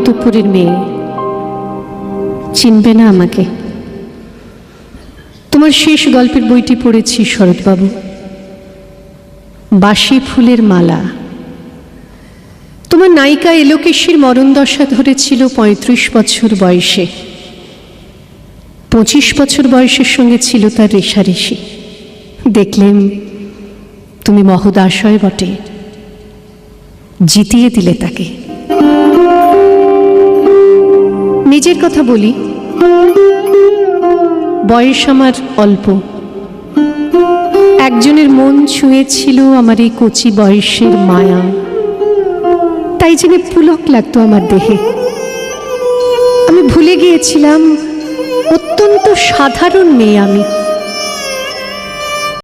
অন্তঃপুরের মেয়ে, চিনবে না আমাকে। তোমার শেষ গল্পের বইটি পড়েছি শরৎবাবু, বাসি ফুলের মালা। তোমার নায়িকা এলোকেশীর মরণদশা ধরেছিল ৩৫ বছর বয়সে। ২৫ বছর বয়সের সঙ্গে ছিল তার রেশারেশি। দেখলেন তুমি মহোদাশয় বটে, জিতিয়ে দিলে তাকে। নিজের কথা বলি, বয়স আমার অল্প, একজনের মন ছুঁয়েছিল আমার এই কচি বয়সের মায়া, তাই জেনে পুলক লাগতো আমার দেহে। আমি ভুলে গিয়েছিলাম অত্যন্ত সাধারণ মেয়ে আমি।